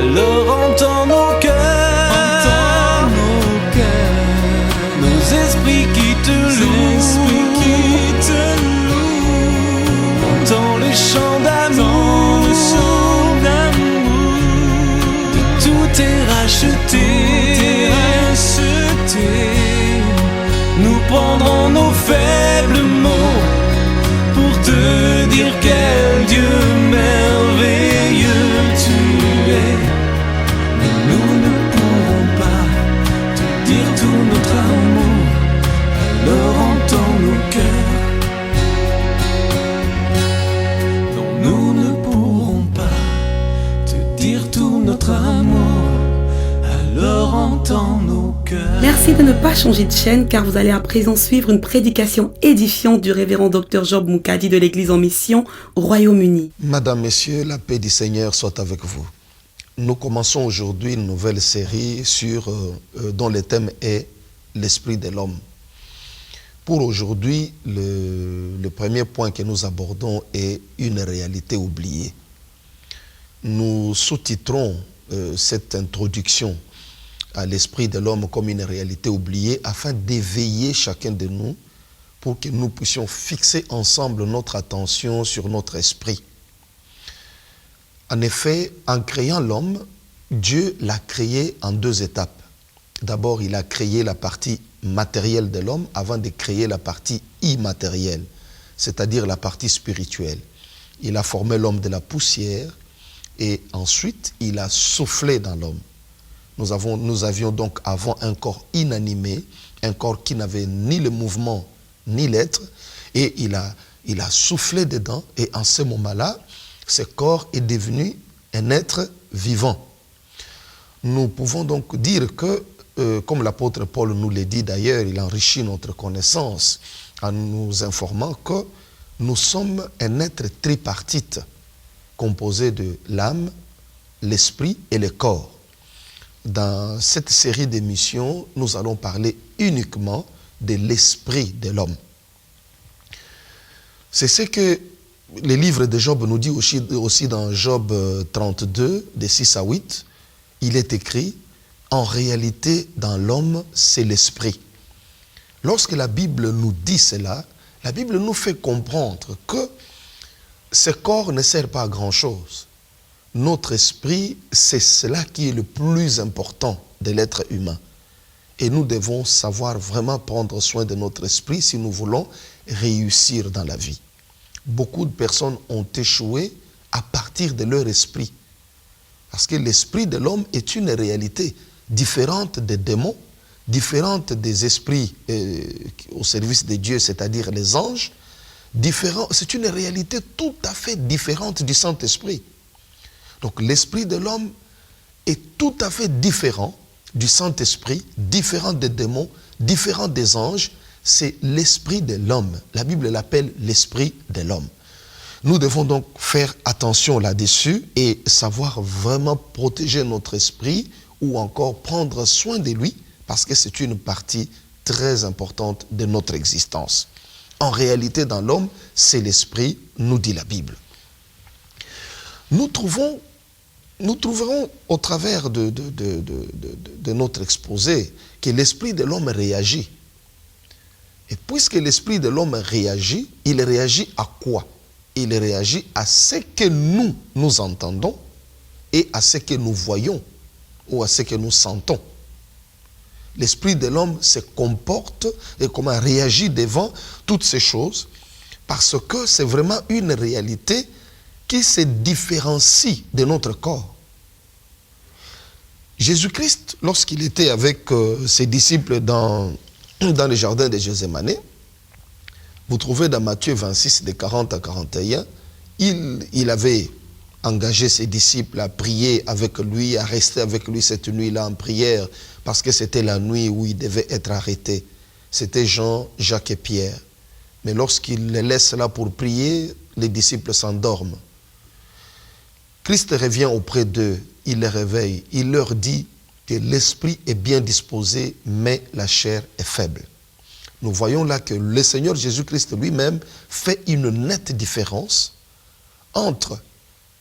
Alors entends nos cœurs, nos esprits qui te louent, entends les chants d'amour, de tout est racheté. Nous prendrons nos faibles mots pour te dire quel Dieu merveilleux tu es. Mais nous ne pourrons pas te dire tout notre amour, alors entends nos cœurs. Non, nous ne pourrons pas te dire tout notre amour, alors entends nos cœurs. Merci de ne pas changer de chaîne car vous allez à présent suivre une prédication édifiante du révérend Dr Job Moukadi de l'Église en mission au Royaume-Uni. Madame, Messieurs, la paix du Seigneur soit avec vous. Nous commençons aujourd'hui une nouvelle série dont le thème est l'esprit de l'homme. Pour aujourd'hui, le premier point que nous abordons est une réalité oubliée. Nous sous-titrons cette introduction à l'esprit de l'homme comme une réalité oubliée afin d'éveiller chacun de nous pour que nous puissions fixer ensemble notre attention sur notre esprit. En effet, en créant l'homme, Dieu l'a créé en deux étapes. D'abord, il a créé la partie matérielle de l'homme avant de créer la partie immatérielle, c'est-à-dire la partie spirituelle. Il a formé l'homme de la poussière et ensuite, il a soufflé dans l'homme. Nous avions donc avant un corps inanimé, un corps qui n'avait ni le mouvement ni l'être, et il a soufflé dedans, et en ce moment-là, ce corps est devenu un être vivant. Nous pouvons donc dire que, comme l'apôtre Paul nous l'a dit d'ailleurs, il enrichit notre connaissance en nous informant que nous sommes un être tripartite, composé de l'âme, l'esprit et le corps. Dans cette série d'émissions, nous allons parler uniquement de l'esprit de l'homme. C'est ce que le livre de Job nous dit aussi dans Job 32, de 6 à 8. Il est écrit, en réalité, dans l'homme, c'est l'esprit. Lorsque la Bible nous dit cela, la Bible nous fait comprendre que ce corps ne sert pas à grand-chose. Notre esprit, c'est cela qui est le plus important de l'être humain. Et nous devons savoir vraiment prendre soin de notre esprit si nous voulons réussir dans la vie. Beaucoup de personnes ont échoué à partir de leur esprit. Parce que l'esprit de l'homme est une réalité différente des démons, différente des esprits au service de Dieu, c'est-à-dire les anges. C'est une réalité tout à fait différente du Saint-Esprit. Donc l'esprit de l'homme est tout à fait différent du Saint-Esprit, différent des démons, différent des anges. C'est l'esprit de l'homme. La Bible l'appelle l'esprit de l'homme. Nous devons donc faire attention là-dessus et savoir vraiment protéger notre esprit ou encore prendre soin de lui parce que c'est une partie très importante de notre existence. En réalité, dans l'homme, c'est l'esprit, nous dit la Bible. Nous trouverons au travers de notre exposé que l'esprit de l'homme réagit. Et puisque l'esprit de l'homme réagit, il réagit à quoi? Il réagit à ce que nous entendons et à ce que nous voyons ou à ce que nous sentons. L'esprit de l'homme se comporte et comment réagit devant toutes ces choses parce que c'est vraiment une réalité qui se différencie de notre corps. Jésus-Christ, lorsqu'il était avec ses disciples dans le jardin de Gethsémani, vous trouvez dans Matthieu 26, de 40 à 41, il avait engagé ses disciples à prier avec lui, à rester avec lui cette nuit-là en prière, parce que c'était la nuit où il devait être arrêté. C'était Jean, Jacques et Pierre. Mais lorsqu'il les laisse là pour prier, les disciples s'endorment. Christ revient auprès d'eux, il les réveille, il leur dit que l'esprit est bien disposé, mais la chair est faible. Nous voyons là que le Seigneur Jésus-Christ lui-même fait une nette différence entre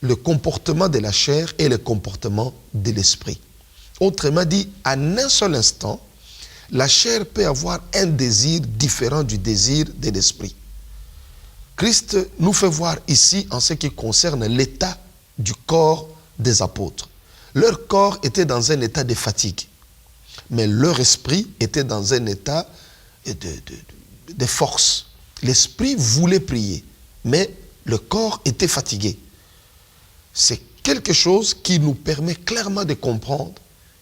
le comportement de la chair et le comportement de l'esprit. Autrement dit, en un seul instant, la chair peut avoir un désir différent du désir de l'esprit. Christ nous fait voir ici en ce qui concerne l'état du corps des apôtres. Leur corps était dans un état de fatigue, mais leur esprit était dans un état de force. L'esprit voulait prier, mais le corps était fatigué. C'est quelque chose qui nous permet clairement de comprendre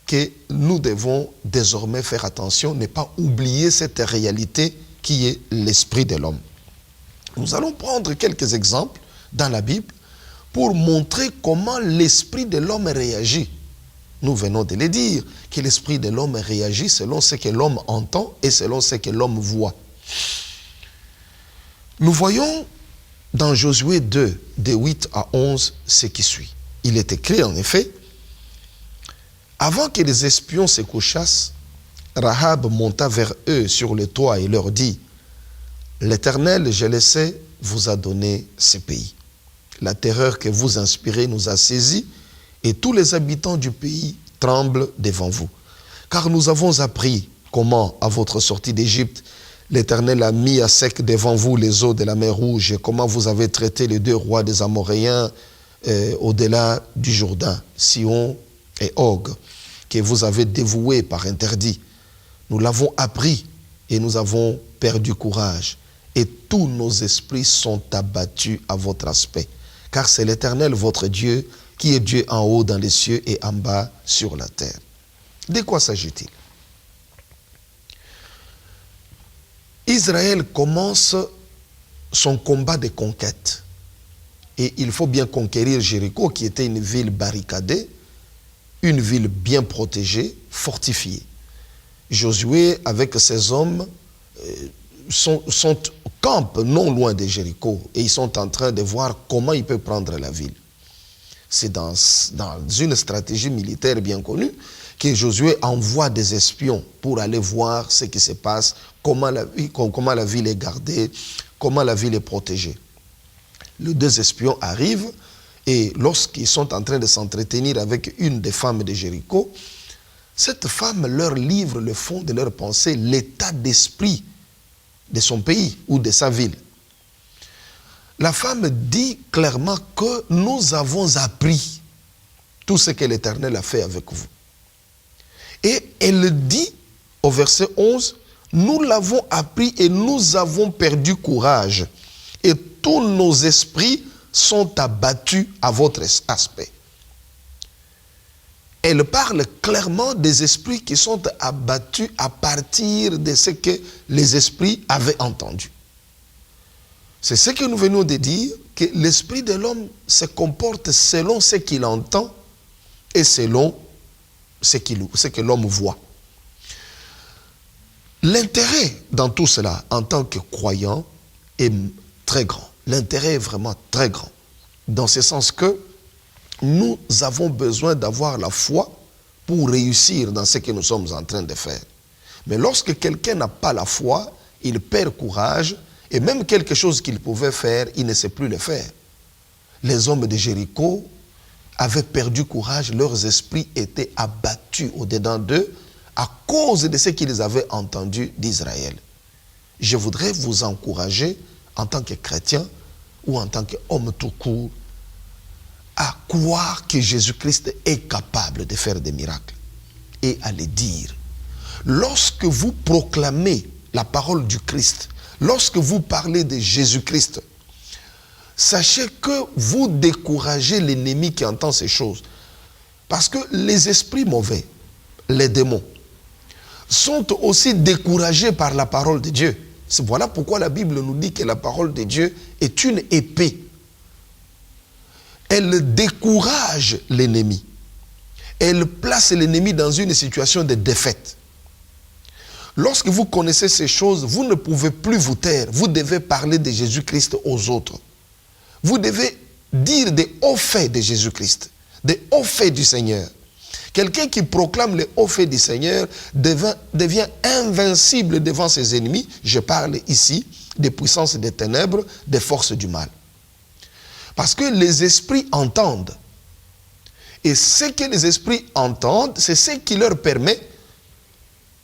que nous devons désormais faire attention, ne pas oublier cette réalité qui est l'esprit de l'homme. Nous allons prendre quelques exemples dans la Bible pour montrer comment l'esprit de l'homme réagit. Nous venons de le dire, que l'esprit de l'homme réagit selon ce que l'homme entend et selon ce que l'homme voit. Nous voyons dans Josué 2, de 8 à 11, ce qui suit. Il est écrit en effet, « Avant que les espions se couchassent, Rahab monta vers eux sur le toit et leur dit, « L'Éternel, je le sais, vous a donné ce pays. La terreur que vous inspirez nous a saisis, et tous les habitants du pays tremblent devant vous. Car nous avons appris comment, à votre sortie d'Égypte, l'Éternel a mis à sec devant vous les eaux de la mer Rouge, et comment vous avez traité les deux rois des Amoréens au-delà du Jourdain, Sihon et Og, que vous avez dévoués par interdit. Nous l'avons appris et nous avons perdu courage. Et tous nos esprits sont abattus à votre aspect. Car c'est l'Éternel, votre Dieu, qui est Dieu en haut dans les cieux et en bas sur la terre. » De quoi s'agit-il? Israël commence son combat de conquête. Et il faut bien conquérir Jéricho, qui était une ville barricadée, une ville bien protégée, fortifiée. Josué, avec ses hommes, campent non loin de Jéricho et ils sont en train de voir comment ils peuvent prendre la ville. C'est dans une stratégie militaire bien connue que Josué envoie des espions pour aller voir ce qui se passe, comment la ville est gardée, comment la ville est protégée. Les deux espions arrivent et lorsqu'ils sont en train de s'entretenir avec une des femmes de Jéricho, cette femme leur livre le fond de leur pensée, l'état d'esprit de son pays ou de sa ville. La femme dit clairement que nous avons appris tout ce que l'Éternel a fait avec vous. Et elle dit au verset 11, nous l'avons appris et nous avons perdu courage. Et tous nos esprits sont abattus à votre aspect. Elle parle clairement des esprits qui sont abattus à partir de ce que les esprits avaient entendu. C'est ce que nous venons de dire, que l'esprit de l'homme se comporte selon ce qu'il entend et selon ce que l'homme voit. L'intérêt dans tout cela, en tant que croyant, est très grand. L'intérêt est vraiment très grand. Dans ce sens que nous avons besoin d'avoir la foi pour réussir dans ce que nous sommes en train de faire. Mais lorsque quelqu'un n'a pas la foi, il perd courage et même quelque chose qu'il pouvait faire, il ne sait plus le faire. Les hommes de Jéricho avaient perdu courage, leurs esprits étaient abattus au-dedans d'eux à cause de ce qu'ils avaient entendu d'Israël. Je voudrais vous encourager en tant que chrétien ou en tant qu'homme tout court à croire que Jésus-Christ est capable de faire des miracles et à le dire. Lorsque vous proclamez la parole du Christ, lorsque vous parlez de Jésus-Christ, sachez que vous découragez l'ennemi qui entend ces choses. Parce que les esprits mauvais, les démons, sont aussi découragés par la parole de Dieu. Voilà pourquoi la Bible nous dit que la parole de Dieu est une épée. Elle décourage l'ennemi. Elle place l'ennemi dans une situation de défaite. Lorsque vous connaissez ces choses, vous ne pouvez plus vous taire. Vous devez parler de Jésus-Christ aux autres. Vous devez dire des hauts faits de Jésus-Christ, des hauts faits du Seigneur. Quelqu'un qui proclame les hauts faits du Seigneur devient invincible devant ses ennemis. Je parle ici des puissances des ténèbres, des forces du mal. Parce que les esprits entendent. Et ce que les esprits entendent, c'est ce qui leur permet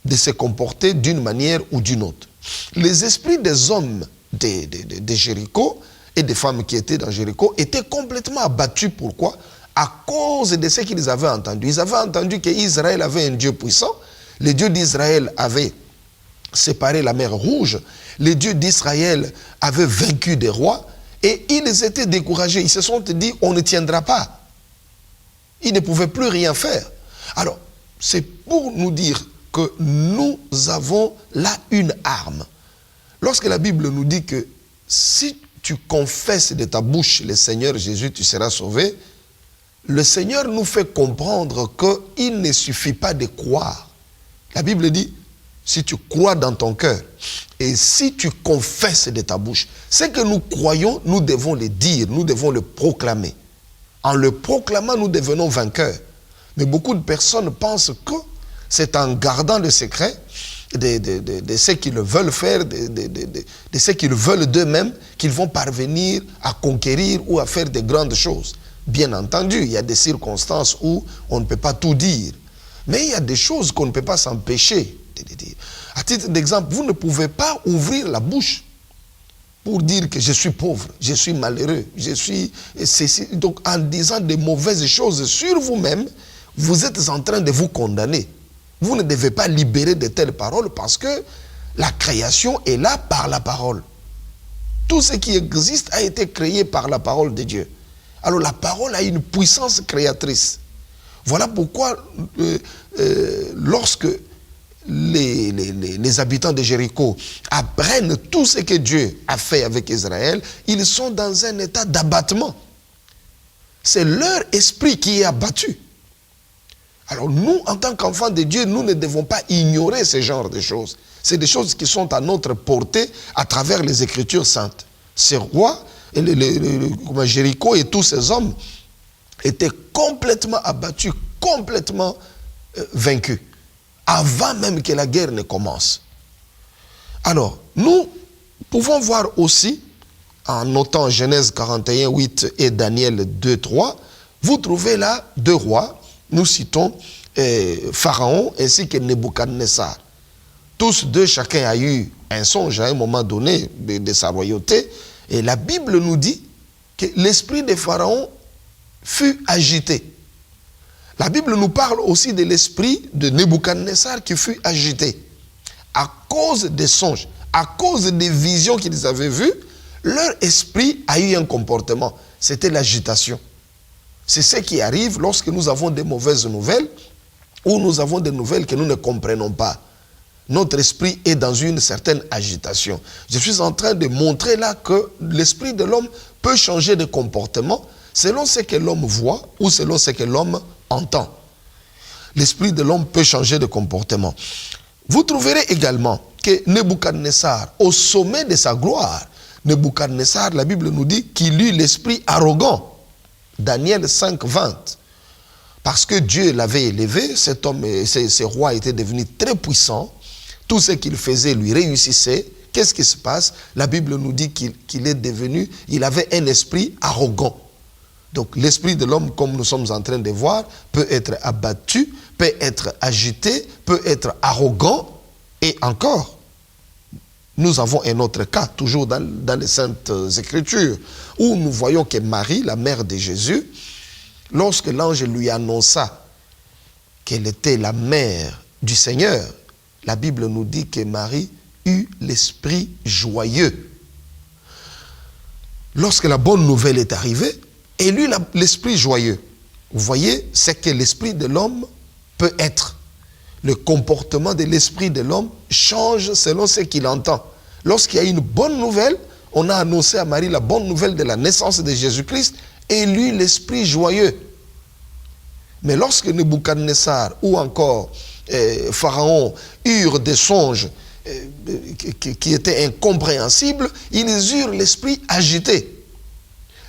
de se comporter d'une manière ou d'une autre. Les esprits des hommes de Jéricho et des femmes qui étaient dans Jéricho étaient complètement abattus. Pourquoi? À cause de ce qu'ils avaient entendu. Ils avaient entendu qu'Israël avait un Dieu puissant. Le Dieu d'Israël avait séparé la mer Rouge. Le Dieu d'Israël avait vaincu des rois. Et ils étaient découragés. Ils se sont dit, on ne tiendra pas. Ils ne pouvaient plus rien faire. Alors, c'est pour nous dire que nous avons là une arme. Lorsque la Bible nous dit que si tu confesses de ta bouche le Seigneur Jésus, tu seras sauvé, le Seigneur nous fait comprendre qu'il ne suffit pas de croire. La Bible dit, si tu crois dans ton cœur et si tu confesses de ta bouche, ce que nous croyons, nous devons le dire, nous devons le proclamer. En le proclamant, nous devenons vainqueurs. Mais beaucoup de personnes pensent que c'est en gardant le secret de ce qu'ils veulent faire, de ce qu'ils veulent d'eux-mêmes, qu'ils vont parvenir à conquérir ou à faire de grandes choses. Bien entendu, il y a des circonstances où on ne peut pas tout dire. Mais il y a des choses qu'on ne peut pas s'empêcher de dire. À titre d'exemple, vous ne pouvez pas ouvrir la bouche pour dire que je suis pauvre, je suis malheureux, je suis... Donc en disant de mauvaises choses sur vous-même, vous êtes en train de vous condamner. Vous ne devez pas libérer de telles paroles parce que la création est là par la parole. Tout ce qui existe a été créé par la parole de Dieu. Alors la parole a une puissance créatrice. Voilà pourquoi lorsque les habitants de Jéricho apprennent tout ce que Dieu a fait avec Israël, ils sont dans un état d'abattement. C'est leur esprit qui est abattu. Alors nous, en tant qu'enfants de Dieu, nous ne devons pas ignorer ce genre de choses. C'est des choses qui sont à notre portée à travers les Écritures saintes. Ces rois, Jéricho et tous ces hommes étaient complètement abattus, complètement vaincus, avant même que la guerre ne commence. Alors, nous pouvons voir aussi, en notant Genèse 41, 8 et Daniel 2, 3, vous trouvez là deux rois. Nous citons Pharaon ainsi que Nebuchadnezzar. Tous deux, chacun a eu un songe à un moment donné de sa royauté. Et la Bible nous dit que l'esprit de Pharaon fut agité. La Bible nous parle aussi de l'esprit de Nebuchadnezzar qui fut agité. À cause des songes, à cause des visions qu'ils avaient vues, leur esprit a eu un comportement. C'était l'agitation. C'est ce qui arrive lorsque nous avons des mauvaises nouvelles ou nous avons des nouvelles que nous ne comprenons pas. Notre esprit est dans une certaine agitation. Je suis en train de montrer là que l'esprit de l'homme peut changer de comportement selon ce que l'homme voit ou selon ce que l'homme entend. L'esprit de l'homme peut changer de comportement. Vous trouverez également que Nebuchadnezzar, au sommet de sa gloire, Nebuchadnezzar, la Bible nous dit qu'il eut l'esprit arrogant. Daniel 5, 20. Parce que Dieu l'avait élevé, cet homme, ce roi était devenu très puissant. Tout ce qu'il faisait lui réussissait. Qu'est-ce qui se passe? La Bible nous dit qu'il est devenu, il avait un esprit arrogant. Donc l'esprit de l'homme, comme nous sommes en train de voir, peut être abattu, peut être agité, peut être arrogant. Et encore, nous avons un autre cas, toujours dans les Saintes Écritures, où nous voyons que Marie, la mère de Jésus, lorsque l'ange lui annonça qu'elle était la mère du Seigneur, la Bible nous dit que Marie eut l'esprit joyeux. Lorsque la bonne nouvelle est arrivée, elle eut l'esprit joyeux. Vous voyez ce que l'esprit de l'homme peut être. Le comportement de l'esprit de l'homme change selon ce qu'il entend. Lorsqu'il y a une bonne nouvelle, on a annoncé à Marie la bonne nouvelle de la naissance de Jésus-Christ, et elle eut l'esprit joyeux. Mais lorsque Nebuchadnezzar ou encore Pharaon eurent des songes qui étaient incompréhensibles, ils eurent l'esprit agité.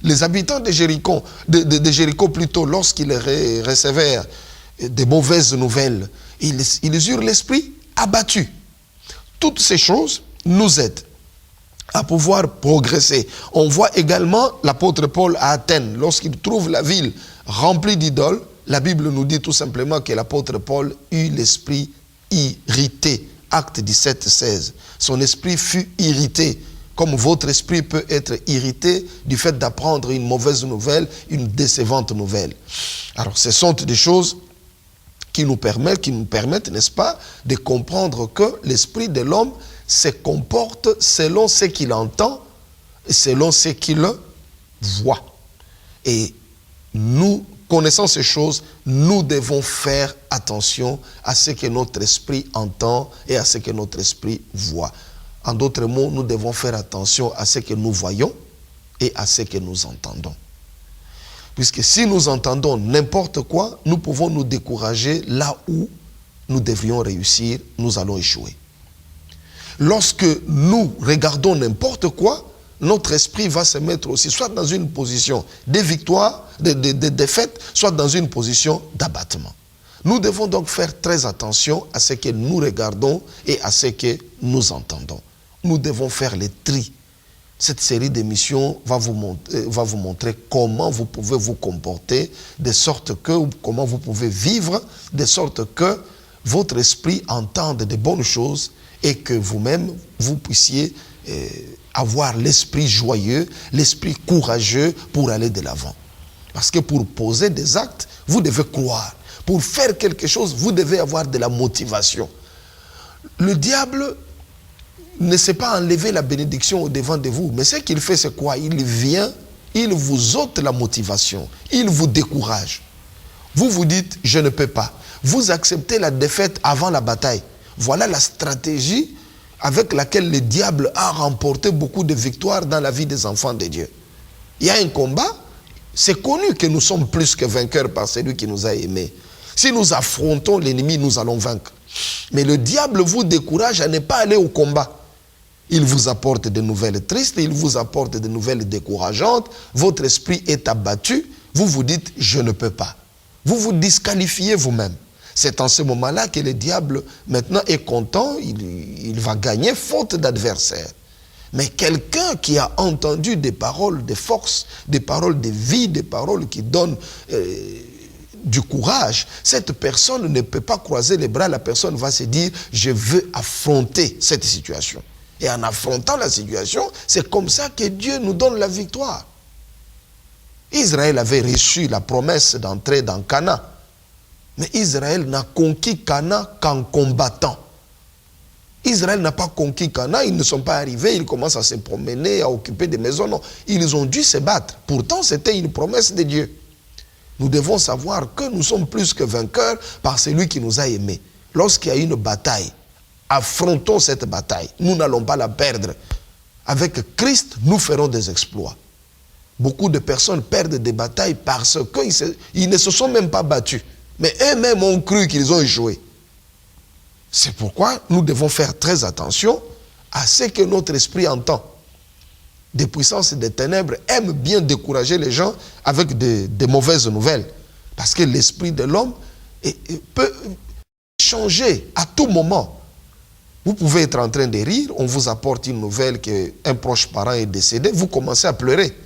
Les habitants de Jéricho, Jéricho plutôt, lorsqu'ils recevèrent de mauvaises nouvelles, ils eurent l'esprit abattu. Toutes ces choses nous aident à pouvoir progresser. On voit également l'apôtre Paul à Athènes, lorsqu'il trouve la ville remplie d'idoles, la Bible nous dit tout simplement que l'apôtre Paul eut l'esprit irrité. Acte 17, 16. Son esprit fut irrité, comme votre esprit peut être irrité du fait d'apprendre une mauvaise nouvelle, une décevante nouvelle. Alors, ce sont des choses qui nous permettent, n'est-ce pas, de comprendre que l'esprit de l'homme se comporte selon ce qu'il entend et selon ce qu'il voit. Et nous, connaissant ces choses, nous devons faire attention à ce que notre esprit entend et à ce que notre esprit voit. En d'autres mots, nous devons faire attention à ce que nous voyons et à ce que nous entendons. Puisque si nous entendons n'importe quoi, nous pouvons nous décourager là où nous devrions réussir, nous allons échouer. Lorsque nous regardons n'importe quoi, notre esprit va se mettre aussi soit dans une position de victoire, de défaite, soit dans une position d'abattement. Nous devons donc faire très attention à ce que nous regardons et à ce que nous entendons. Nous devons faire le tri. Cette série d'émissions va vous montrer comment vous pouvez vous comporter, de sorte que, comment vous pouvez vivre, de sorte que votre esprit entende de bonnes choses et que vous-même, vous puissiez avoir l'esprit joyeux, l'esprit courageux pour aller de l'avant. Parce que pour poser des actes, vous devez croire. Pour faire quelque chose, vous devez avoir de la motivation. Le diable ne sait pas enlever la bénédiction au-devant de vous. Mais ce qu'il fait, c'est quoi? Il vient, il vous ôte la motivation. Il vous décourage. Vous vous dites, je ne peux pas. Vous acceptez la défaite avant la bataille. Voilà la stratégie avec laquelle le diable a remporté beaucoup de victoires dans la vie des enfants de Dieu. Il y a un combat, c'est connu que nous sommes plus que vainqueurs par celui qui nous a aimés. Si nous affrontons l'ennemi, nous allons vaincre. Mais le diable vous décourage à ne pas aller au combat. Il vous apporte de nouvelles tristes, il vous apporte de nouvelles décourageantes, votre esprit est abattu, vous vous dites, je ne peux pas. Vous vous disqualifiez vous-même. C'est en ce moment-là que le diable, maintenant, est content, il va gagner faute d'adversaire. Mais quelqu'un qui a entendu des paroles de force, des paroles de vie, des paroles qui donnent du courage, cette personne ne peut pas croiser les bras, la personne va se dire, je veux affronter cette situation. Et en affrontant la situation, c'est comme ça que Dieu nous donne la victoire. Israël avait reçu la promesse d'entrer dans Canaan. Mais Israël n'a conquis Canaan qu'en combattant. Israël n'a pas conquis Canaan, ils ne sont pas arrivés, ils commencent à se promener, à occuper des maisons. Non, ils ont dû se battre. Pourtant, c'était une promesse de Dieu. Nous devons savoir que nous sommes plus que vainqueurs par celui qui nous a aimés. Lorsqu'il y a une bataille, affrontons cette bataille. Nous n'allons pas la perdre. Avec Christ, nous ferons des exploits. Beaucoup de personnes perdent des batailles parce qu'ils ne se sont même pas battus. Mais eux-mêmes ont cru qu'ils ont échoué. C'est pourquoi nous devons faire très attention à ce que notre esprit entend. Des puissances et des ténèbres aiment bien décourager les gens avec des mauvaises nouvelles. Parce que l'esprit de l'homme peut changer à tout moment. Vous pouvez être en train de rire, on vous apporte une nouvelle qu'un proche parent est décédé, vous commencez à pleurer.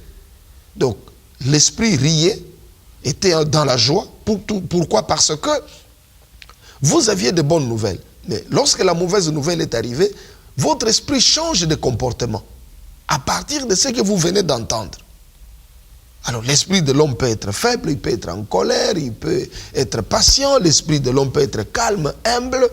Donc, l'esprit riait, était dans la joie. Pourquoi? Parce que vous aviez de bonnes nouvelles. Mais lorsque la mauvaise nouvelle est arrivée, votre esprit change de comportement à partir de ce que vous venez d'entendre. Alors, l'esprit de l'homme peut être faible, il peut être en colère, il peut être patient, l'esprit de l'homme peut être calme, humble,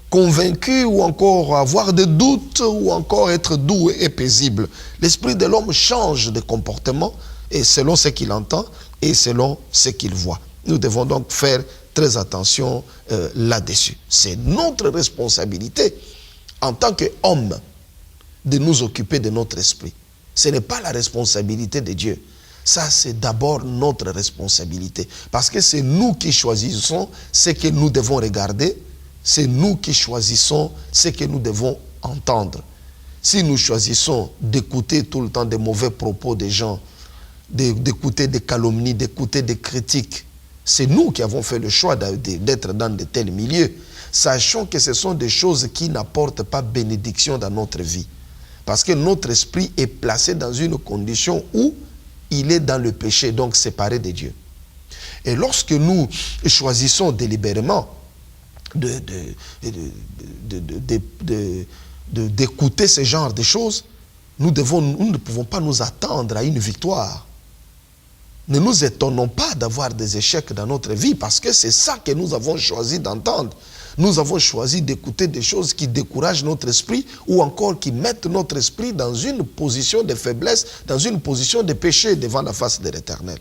convaincu ou encore avoir des doutes ou encore être doux et paisible. L'esprit de l'homme change de comportement et selon ce qu'il entend et selon ce qu'il voit. Nous devons donc faire très attention là-dessus. C'est notre responsabilité en tant qu'homme de nous occuper de notre esprit. Ce n'est pas la responsabilité de Dieu. Ça, c'est d'abord notre responsabilité. Parce que c'est nous qui choisissons ce que nous devons regarder. C'est nous qui choisissons ce que nous devons entendre. Si nous choisissons d'écouter tout le temps des mauvais propos des gens, d'écouter des calomnies, d'écouter des critiques, c'est nous qui avons fait le choix d'être dans de tels milieux. Sachons que ce sont des choses qui n'apportent pas bénédiction dans notre vie. Parce que notre esprit est placé dans une condition où il est dans le péché, donc séparé de Dieu. Et lorsque nous choisissons délibérément d'écouter ce genre de choses, nous ne pouvons pas nous attendre à une victoire. Ne nous étonnons pas d'avoir des échecs dans notre vie, parce que c'est ça que nous avons choisi d'entendre. Nous avons choisi d'écouter des choses qui découragent notre esprit ou encore qui mettent notre esprit dans une position de faiblesse, dans une position de péché devant la face de l'Éternel.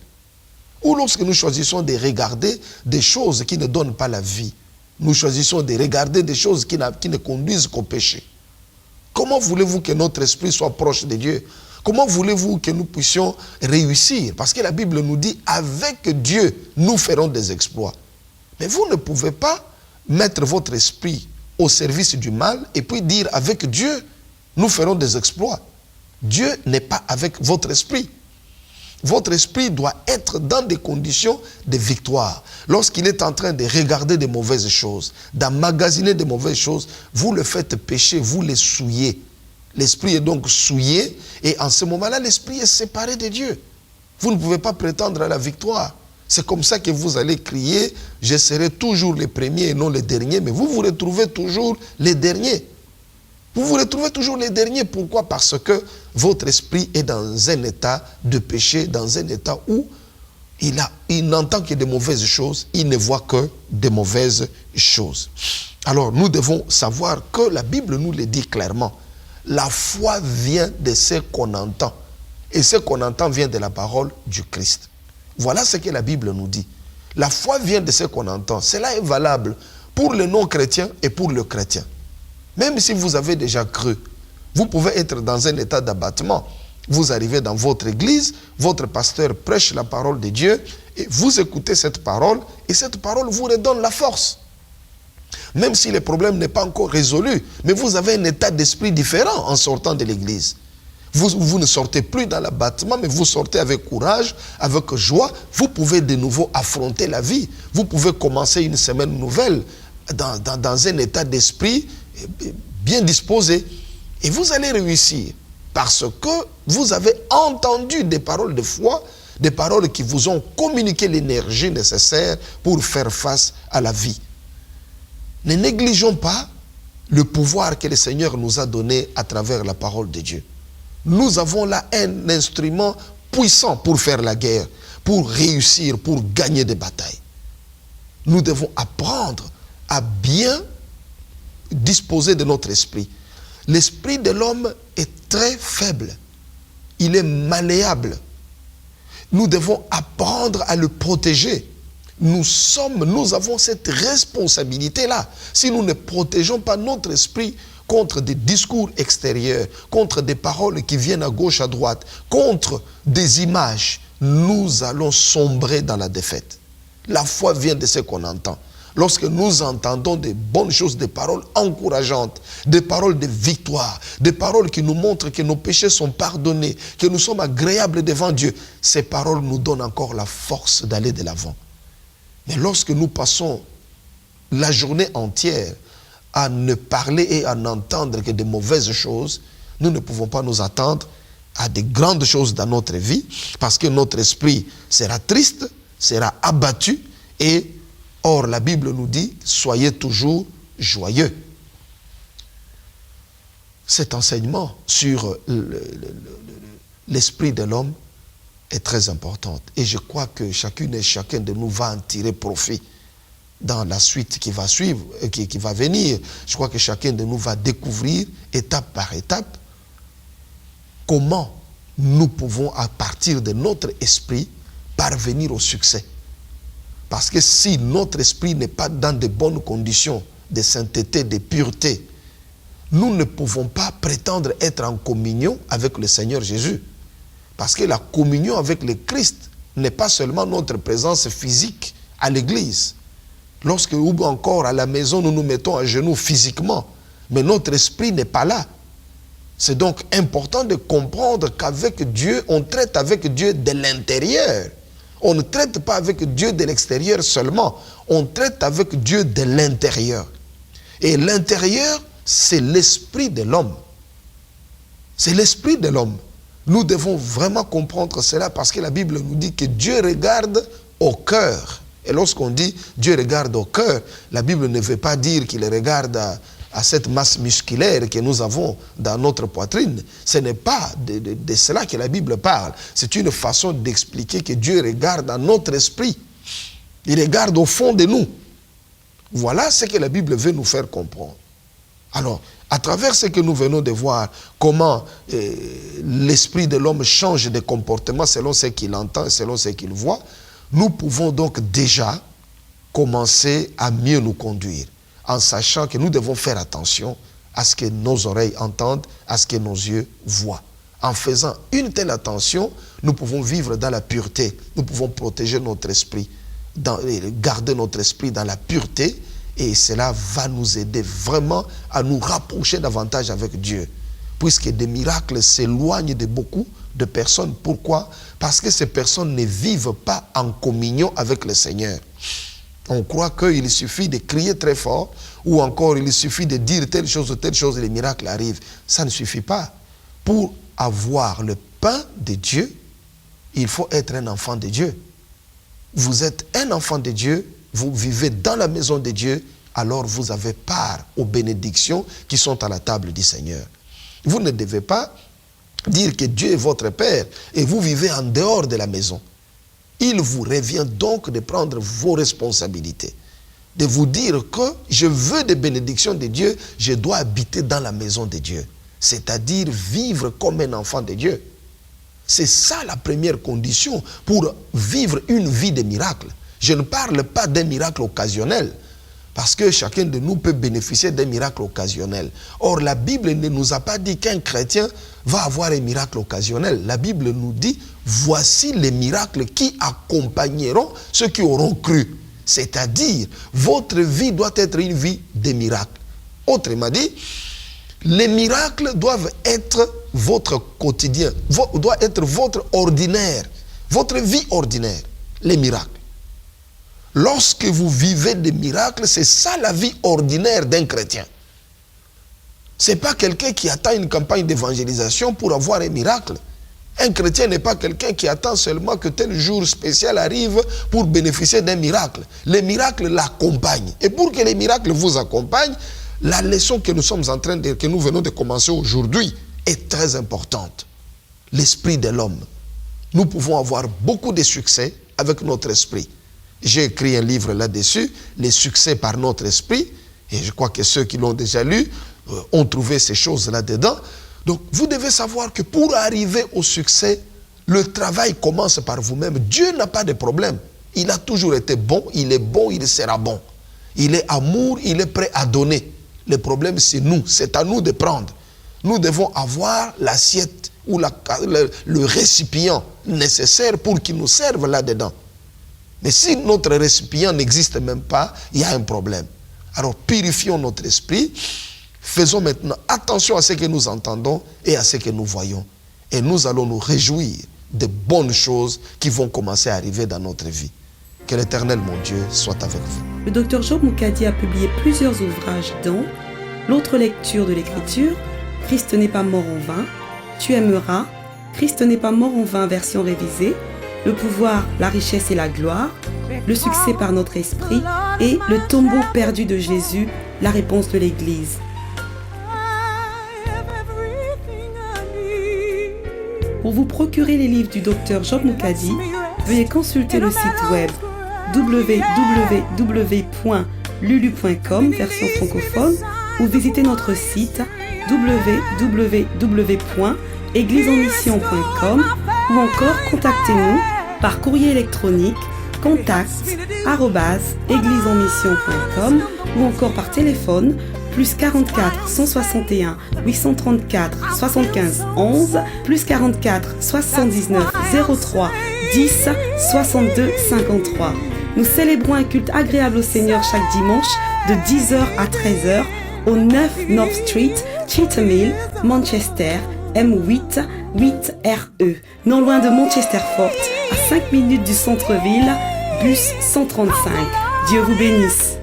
Ou lorsque nous choisissons de regarder des choses qui ne donnent pas la vie, nous choisissons de regarder des choses qui ne conduisent qu'au péché. Comment voulez-vous que notre esprit soit proche de Dieu? Comment voulez-vous que nous puissions réussir? Parce que la Bible nous dit, avec Dieu, nous ferons des exploits. Mais vous ne pouvez pas mettre votre esprit au service du mal et puis dire, avec Dieu, nous ferons des exploits. Dieu n'est pas avec votre esprit. Votre esprit doit être dans des conditions de victoire. Lorsqu'il est en train de regarder de mauvaises choses, d'emmagasiner de mauvaises choses, vous le faites pécher, vous les souillez. L'esprit est donc souillé et en ce moment-là, l'esprit est séparé de Dieu. Vous ne pouvez pas prétendre à la victoire. C'est comme ça que vous allez crier, je serai toujours le premier et non le dernier, mais vous vous retrouvez toujours les derniers. Vous vous retrouvez toujours les derniers. Pourquoi? Parce que votre esprit est dans un état de péché, dans un état où il n'entend que de mauvaises choses, il ne voit que de mauvaises choses. Alors nous devons savoir que la Bible nous le dit clairement. La foi vient de ce qu'on entend. Et ce qu'on entend vient de la parole du Christ. Voilà ce que la Bible nous dit. La foi vient de ce qu'on entend. Cela est valable pour le non-chrétien et pour le chrétien. Même si vous avez déjà cru, vous pouvez être dans un état d'abattement. Vous arrivez dans votre église, votre pasteur prêche la parole de Dieu, et vous écoutez cette parole, et cette parole vous redonne la force. Même si le problème n'est pas encore résolu, mais vous avez un état d'esprit différent en sortant de l'église. Vous ne sortez plus dans l'abattement, mais vous sortez avec courage, avec joie. Vous pouvez de nouveau affronter la vie. Vous pouvez commencer une semaine nouvelle dans un état d'esprit bien disposé. Et vous allez réussir parce que vous avez entendu des paroles de foi, des paroles qui vous ont communiqué l'énergie nécessaire pour faire face à la vie. Ne négligeons pas le pouvoir que le Seigneur nous a donné à travers la parole de Dieu. Nous avons là un instrument puissant pour faire la guerre, pour réussir, pour gagner des batailles. Nous devons apprendre à bien disposer de notre esprit. L'esprit de l'homme est très faible. Il est malléable. Nous devons apprendre à le protéger. Nous avons cette responsabilité-là. Si nous ne protégeons pas notre esprit contre des discours extérieurs, contre des paroles qui viennent à gauche, à droite, contre des images, nous allons sombrer dans la défaite. La foi vient de ce qu'on entend. Lorsque nous entendons des bonnes choses, des paroles encourageantes, des paroles de victoire, des paroles qui nous montrent que nos péchés sont pardonnés, que nous sommes agréables devant Dieu, ces paroles nous donnent encore la force d'aller de l'avant. Mais lorsque nous passons la journée entière à ne parler et à n'entendre que de mauvaises choses, nous ne pouvons pas nous attendre à de grandes choses dans notre vie, parce que notre esprit sera triste, sera abattu, et or la Bible nous dit, soyez toujours joyeux. Cet enseignement sur l'esprit de l'homme est très important. Et je crois que chacune et chacun de nous va en tirer profit dans la suite qui va suivre, qui va venir. Je crois que chacun de nous va découvrir, étape par étape, comment nous pouvons, à partir de notre esprit, parvenir au succès. Parce que si notre esprit n'est pas dans de bonnes conditions de sainteté, de pureté, nous ne pouvons pas prétendre être en communion avec le Seigneur Jésus. Parce que la communion avec le Christ n'est pas seulement notre présence physique à l'église. Lorsque, ou encore à la maison, nous nous mettons à genoux physiquement, mais notre esprit n'est pas là. C'est donc important de comprendre qu'avec Dieu, on traite avec Dieu de l'intérieur. On ne traite pas avec Dieu de l'extérieur seulement, on traite avec Dieu de l'intérieur. Et l'intérieur, c'est l'esprit de l'homme. C'est l'esprit de l'homme. Nous devons vraiment comprendre cela parce que la Bible nous dit que Dieu regarde au cœur. Et lorsqu'on dit Dieu regarde au cœur, la Bible ne veut pas dire qu'il regarde à cette masse musculaire que nous avons dans notre poitrine. Ce n'est pas de cela que la Bible parle. C'est une façon d'expliquer que Dieu regarde à notre esprit. Il regarde au fond de nous. Voilà ce que la Bible veut nous faire comprendre. Alors, à travers ce que nous venons de voir, comment l'esprit de l'homme change de comportement selon ce qu'il entend, selon ce qu'il voit, nous pouvons donc déjà commencer à mieux nous conduire, en sachant que nous devons faire attention à ce que nos oreilles entendent, à ce que nos yeux voient. En faisant une telle attention, nous pouvons vivre dans la pureté, nous pouvons protéger notre esprit, garder notre esprit dans la pureté, et cela va nous aider vraiment à nous rapprocher davantage avec Dieu. Puisque des miracles s'éloignent de beaucoup de personnes. Pourquoi? Parce que ces personnes ne vivent pas en communion avec le Seigneur. On croit qu'il suffit de crier très fort, ou encore il suffit de dire telle chose ou telle chose et les miracles arrivent. Ça ne suffit pas. Pour avoir le pain de Dieu, il faut être un enfant de Dieu. Vous êtes un enfant de Dieu, vous vivez dans la maison de Dieu, alors vous avez part aux bénédictions qui sont à la table du Seigneur. Vous ne devez pas dire que Dieu est votre Père et vous vivez en dehors de la maison. Il vous revient donc de prendre vos responsabilités, de vous dire que je veux des bénédictions de Dieu, je dois habiter dans la maison de Dieu, c'est-à-dire vivre comme un enfant de Dieu. C'est ça la première condition pour vivre une vie de miracle. Je ne parle pas d'un miracle occasionnel, parce que chacun de nous peut bénéficier d'un miracle occasionnel. Or, la Bible ne nous a pas dit qu'un chrétien va avoir un miracle occasionnel. La Bible nous dit, voici les miracles qui accompagneront ceux qui auront cru. C'est-à-dire, votre vie doit être une vie de miracles. Autrement dit, les miracles doivent être votre quotidien, doit être votre ordinaire, votre vie ordinaire, les miracles. Lorsque vous vivez des miracles, c'est ça la vie ordinaire d'un chrétien. Ce n'est pas quelqu'un qui attend une campagne d'évangélisation pour avoir un miracle. Un chrétien n'est pas quelqu'un qui attend seulement que tel jour spécial arrive pour bénéficier d'un miracle. Les miracles l'accompagnent. Et pour que les miracles vous accompagnent, la leçon que nous sommes en train de, que nous venons de commencer aujourd'hui est très importante. L'esprit de l'homme. Nous pouvons avoir beaucoup de succès avec notre esprit. J'ai écrit un livre là-dessus, les succès par notre esprit, et je crois que ceux qui l'ont déjà lu ont trouvé ces choses là-dedans. Donc, vous devez savoir que pour arriver au succès, le travail commence par vous-même. Dieu n'a pas de problème. Il a toujours été bon, il sera bon. Il est amour, il est prêt à donner. Le problème, c'est nous, c'est à nous de prendre. Nous devons avoir l'assiette ou le récipient nécessaire pour qu'il nous serve là-dedans. Mais si notre récipient n'existe même pas, il y a un problème. Alors purifions notre esprit, faisons maintenant attention à ce que nous entendons et à ce que nous voyons. Et nous allons nous réjouir de bonnes choses qui vont commencer à arriver dans notre vie. Que l'Éternel, mon Dieu, soit avec vous. Le Dr Job Mukadi a publié plusieurs ouvrages dont L'autre lecture de l'Écriture, Christ n'est pas mort en vain, Tu aimeras, Christ n'est pas mort en vain version révisée, Le pouvoir, la richesse et la gloire, Le succès par notre esprit et Le tombeau perdu de Jésus, la réponse de l'Église. Pour vous procurer les livres du Dr Job Mukadi, veuillez consulter le site web www.lulu.com version francophone ou visiter notre site www.églisesenmission.com ou encore contactez-nous par courrier électronique contact@églisesenmission.com ou encore par téléphone plus 44 161 834 75 11 plus 44 79 03 10 62 53. Nous célébrons un culte agréable au Seigneur chaque dimanche de 10h à 13h au 9 North Street, Cheetham Hill, Manchester, M8 8RE, non loin de Manchester Fort, à 5 minutes du centre-ville, bus 135. Dieu vous bénisse.